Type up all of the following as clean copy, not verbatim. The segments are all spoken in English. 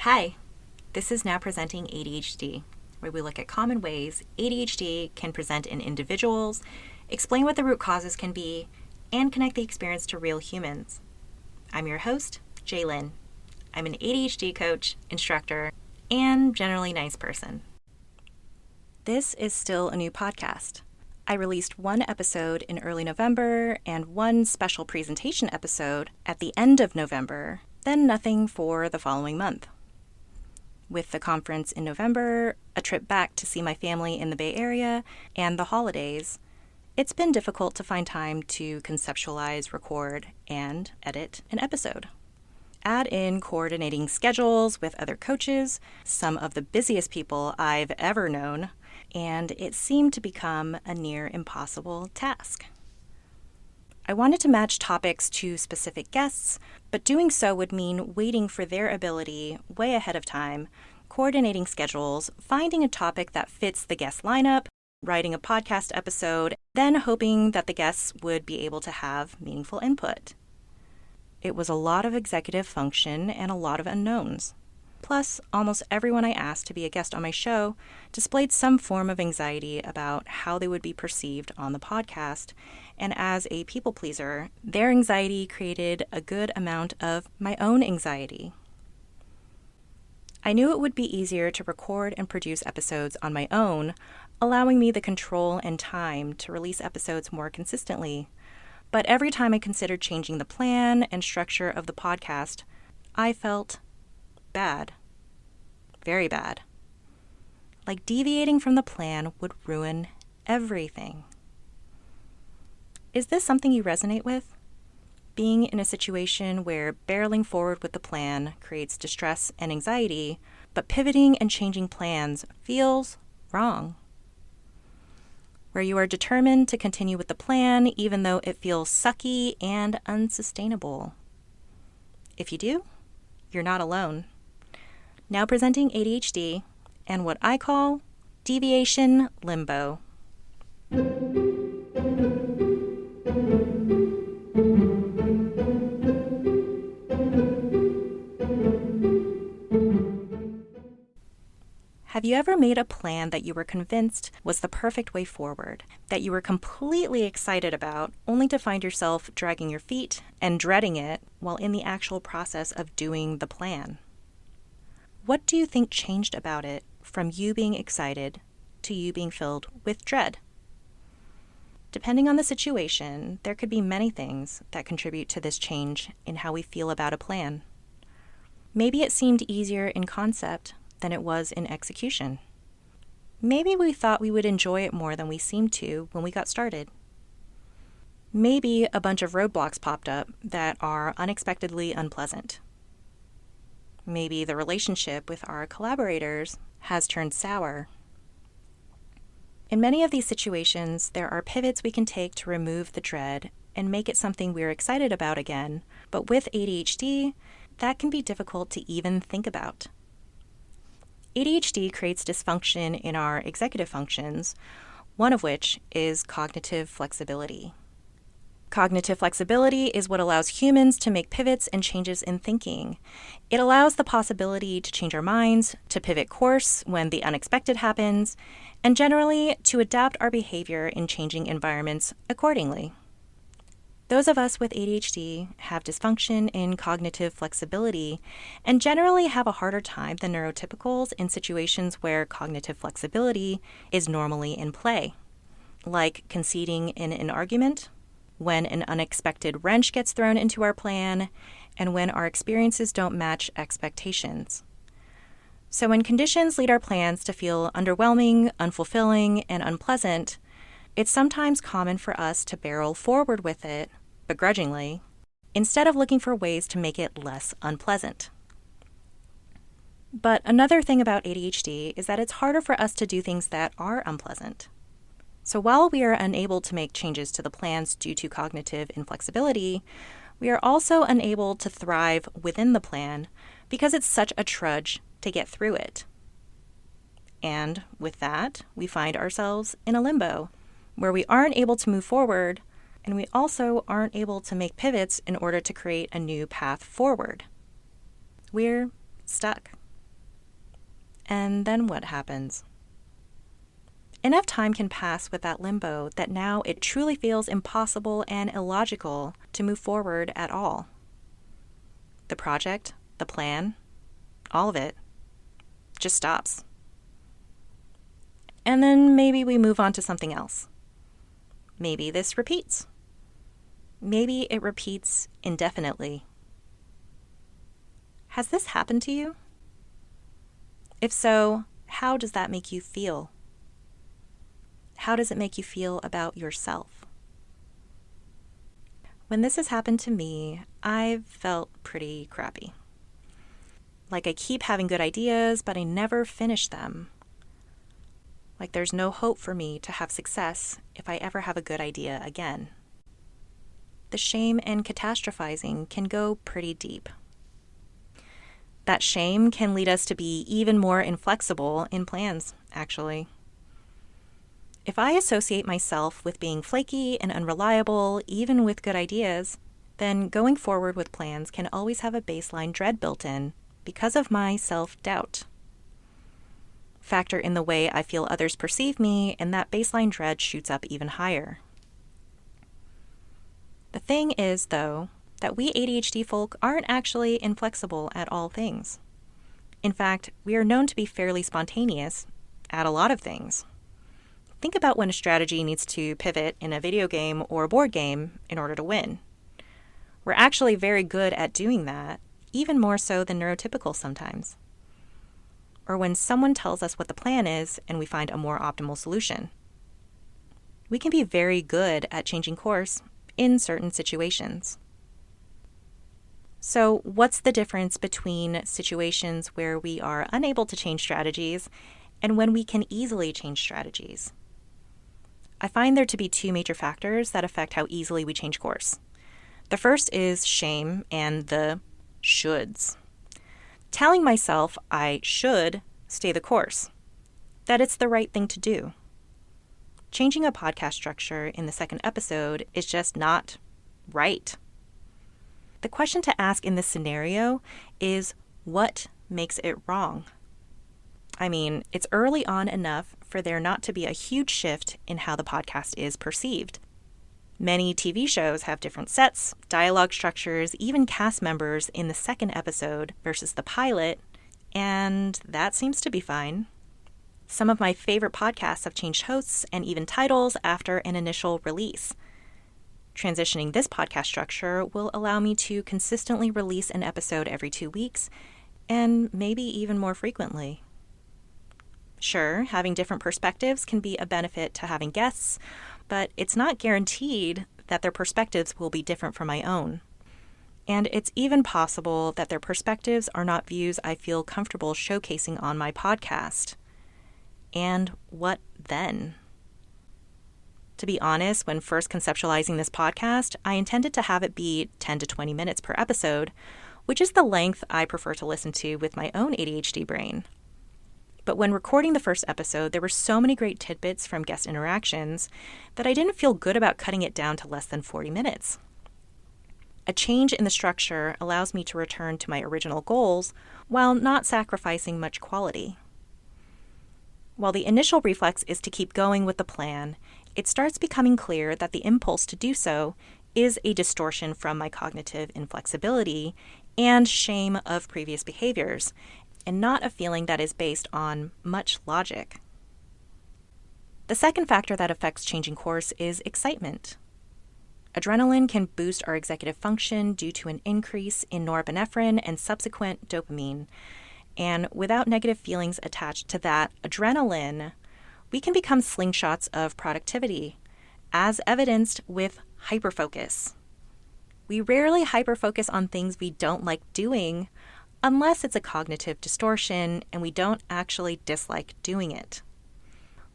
Hi, this is Now Presenting ADHD, where we look at common ways ADHD can present in individuals, explain what the root causes can be, and connect the experience to real humans. I'm your host, Jaye Lin. I'm an ADHD coach, instructor, and generally nice person. This is still a new podcast. I released one episode in early November and one special presentation episode at the end of November, then nothing for the following month. With the conference in November, a trip back to see my family in the Bay Area, and the holidays, it's been difficult to find time to conceptualize, record, and edit an episode. Add in coordinating schedules with other coaches, some of the busiest people I've ever known, and it seemed to become a near impossible task. I wanted to match topics to specific guests, but doing so would mean waiting for their ability way ahead of time, coordinating schedules, finding a topic that fits the guest lineup, writing a podcast episode, then hoping that the guests would be able to have meaningful input. It was a lot of executive function and a lot of unknowns. Plus, almost everyone I asked to be a guest on my show displayed some form of anxiety about how they would be perceived on the podcast, and as a people pleaser, their anxiety created a good amount of my own anxiety. I knew it would be easier to record and produce episodes on my own, allowing me the control and time to release episodes more consistently. But every time I considered changing the plan and structure of the podcast, I felt bad. Very bad. Like deviating from the plan would ruin everything. Is this something you resonate with? Being in a situation where barreling forward with the plan creates distress and anxiety, but pivoting and changing plans feels wrong. Where you are determined to continue with the plan even though it feels sucky and unsustainable. If you do, you're not alone. Now presenting ADHD and what I call Deviation Limbo. Have you ever made a plan that you were convinced was the perfect way forward, that you were completely excited about, only to find yourself dragging your feet and dreading it while in the actual process of doing the plan? What do you think changed about it from you being excited to you being filled with dread? Depending on the situation, there could be many things that contribute to this change in how we feel about a plan. Maybe it seemed easier in concept than it was in execution. Maybe we thought we would enjoy it more than we seemed to when we got started. Maybe a bunch of roadblocks popped up that are unexpectedly unpleasant. Maybe the relationship with our collaborators has turned sour. In many of these situations, there are pivots we can take to remove the dread and make it something we're excited about again, but with ADHD, that can be difficult to even think about. ADHD creates dysfunction in our executive functions, one of which is cognitive flexibility. Cognitive flexibility is what allows humans to make pivots and changes in thinking. It allows the possibility to change our minds, to pivot course when the unexpected happens, and generally to adapt our behavior in changing environments accordingly. Those of us with ADHD have dysfunction in cognitive flexibility and generally have a harder time than neurotypicals in situations where cognitive flexibility is normally in play, like conceding in an argument, when an unexpected wrench gets thrown into our plan, and when our experiences don't match expectations. So when conditions lead our plans to feel underwhelming, unfulfilling, and unpleasant, it's sometimes common for us to barrel forward with it, begrudgingly, instead of looking for ways to make it less unpleasant. But another thing about ADHD is that it's harder for us to do things that are unpleasant. So while we are unable to make changes to the plans due to cognitive inflexibility, we are also unable to thrive within the plan because it's such a trudge to get through it. And with that, we find ourselves in a limbo where we aren't able to move forward, and we also aren't able to make pivots in order to create a new path forward. We're stuck. And then what happens? Enough time can pass with that limbo that now it truly feels impossible and illogical to move forward at all. The project, the plan, all of it just stops. And then maybe we move on to something else. Maybe this repeats. Maybe it repeats indefinitely. Has this happened to you? If so, how does that make you feel? How does it make you feel about yourself? When this has happened to me, I've felt pretty crappy. Like I keep having good ideas, but I never finish them. Like there's no hope for me to have success if I ever have a good idea again. The shame and catastrophizing can go pretty deep. That shame can lead us to be even more inflexible in plans, actually. If I associate myself with being flaky and unreliable, even with good ideas, then going forward with plans can always have a baseline dread built in because of my self-doubt. Factor in the way I feel others perceive me, and that baseline dread shoots up even higher. The thing is, though, that we ADHD folk aren't actually inflexible at all things. In fact, we are known to be fairly spontaneous at a lot of things. Think about when a strategy needs to pivot in a video game or a board game in order to win. We're actually very good at doing that, even more so than neurotypical sometimes. Or when someone tells us what the plan is and we find a more optimal solution. We can be very good at changing course in certain situations. So, what's the difference between situations where we are unable to change strategies and when we can easily change strategies? I find there to be two major factors that affect how easily we change course. The first is shame and the shoulds. Telling myself I should stay the course, that it's the right thing to do. Changing a podcast structure in the second episode is just not right. The question to ask in this scenario is, what makes it wrong? I mean, it's early on enough for there not to be a huge shift in how the podcast is perceived. Many TV shows have different sets, dialogue structures, even cast members in the second episode versus the pilot, and that seems to be fine. Some of my favorite podcasts have changed hosts and even titles after an initial release. Transitioning this podcast structure will allow me to consistently release an episode every 2 weeks, and maybe even more frequently. Sure, having different perspectives can be a benefit to having guests, but it's not guaranteed that their perspectives will be different from my own. And it's even possible that their perspectives are not views I feel comfortable showcasing on my podcast. And what then? To be honest, when first conceptualizing this podcast, I intended to have it be 10 to 20 minutes per episode, which is the length I prefer to listen to with my own ADHD brain. But when recording the first episode, there were so many great tidbits from guest interactions that I didn't feel good about cutting it down to less than 40 minutes. A change in the structure allows me to return to my original goals while not sacrificing much quality. While the initial reflex is to keep going with the plan, it starts becoming clear that the impulse to do so is a distortion from my cognitive inflexibility and shame of previous behaviors, and not a feeling that is based on much logic. The second factor that affects changing course is excitement. Adrenaline can boost our executive function due to an increase in norepinephrine and subsequent dopamine. And without negative feelings attached to that adrenaline, we can become slingshots of productivity, as evidenced with hyperfocus. We rarely hyperfocus on things we don't like doing, unless it's a cognitive distortion and we don't actually dislike doing it.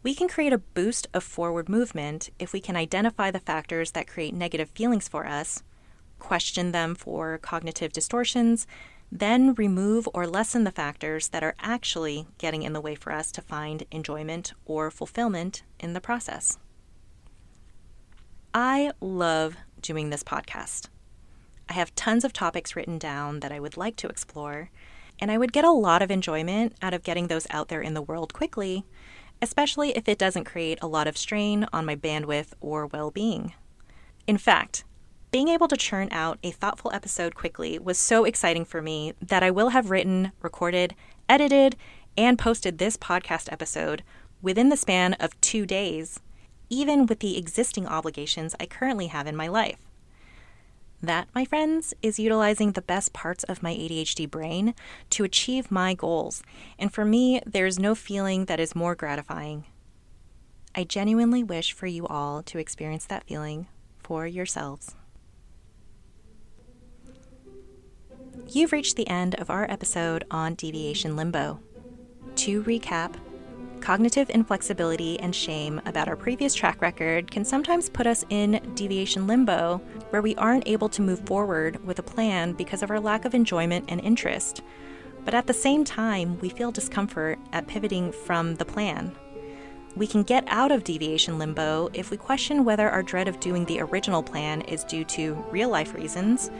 We can create a boost of forward movement if we can identify the factors that create negative feelings for us, question them for cognitive distortions, then remove or lessen the factors that are actually getting in the way for us to find enjoyment or fulfillment in the process. I love doing this podcast. I have tons of topics written down that I would like to explore, and I would get a lot of enjoyment out of getting those out there in the world quickly, especially if it doesn't create a lot of strain on my bandwidth or well-being. In fact, being able to churn out a thoughtful episode quickly was so exciting for me that I will have written, recorded, edited, and posted this podcast episode within the span of 2 days, even with the existing obligations I currently have in my life. That, my friends, is utilizing the best parts of my ADHD brain to achieve my goals, and for me, there's no feeling that is more gratifying. I genuinely wish for you all to experience that feeling for yourselves. You've reached the end of our episode on Deviation Limbo. To recap, cognitive inflexibility and shame about our previous track record can sometimes put us in deviation limbo, where we aren't able to move forward with a plan because of our lack of enjoyment and interest. But at the same time, we feel discomfort at pivoting from the plan. We can get out of deviation limbo if we question whether our dread of doing the original plan is due to real-life reasons,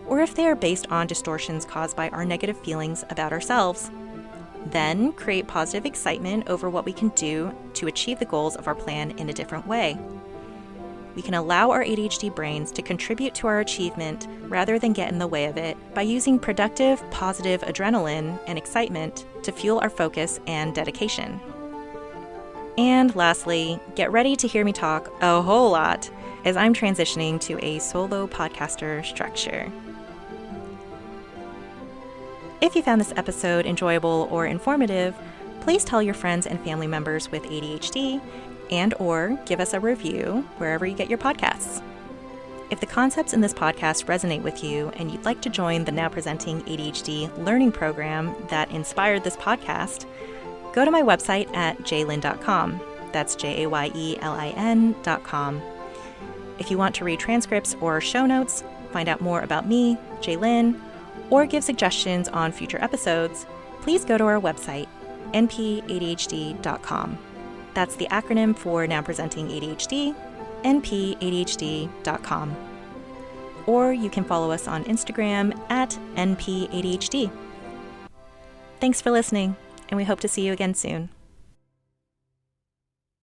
or if they are based on distortions caused by our negative feelings about ourselves. Then create positive excitement over what we can do to achieve the goals of our plan in a different way. We can allow our ADHD brains to contribute to our achievement rather than get in the way of it by using productive, positive adrenaline and excitement to fuel our focus and dedication. And lastly, get ready to hear me talk a whole lot as I'm transitioning to a solo podcaster structure. If you found this episode enjoyable or informative, please tell your friends and family members with ADHD and/or give us a review wherever you get your podcasts. If the concepts in this podcast resonate with you and you'd like to join the now presenting ADHD learning program that inspired this podcast, go to my website at jaylin.com. That's JAYELIN.com. If you want to read transcripts or show notes, find out more about me, Jaye Lin, or give suggestions on future episodes, please go to our website, npadhd.com. That's the acronym for Now Presenting ADHD, npadhd.com. Or you can follow us on Instagram at npadhd. Thanks for listening, and we hope to see you again soon.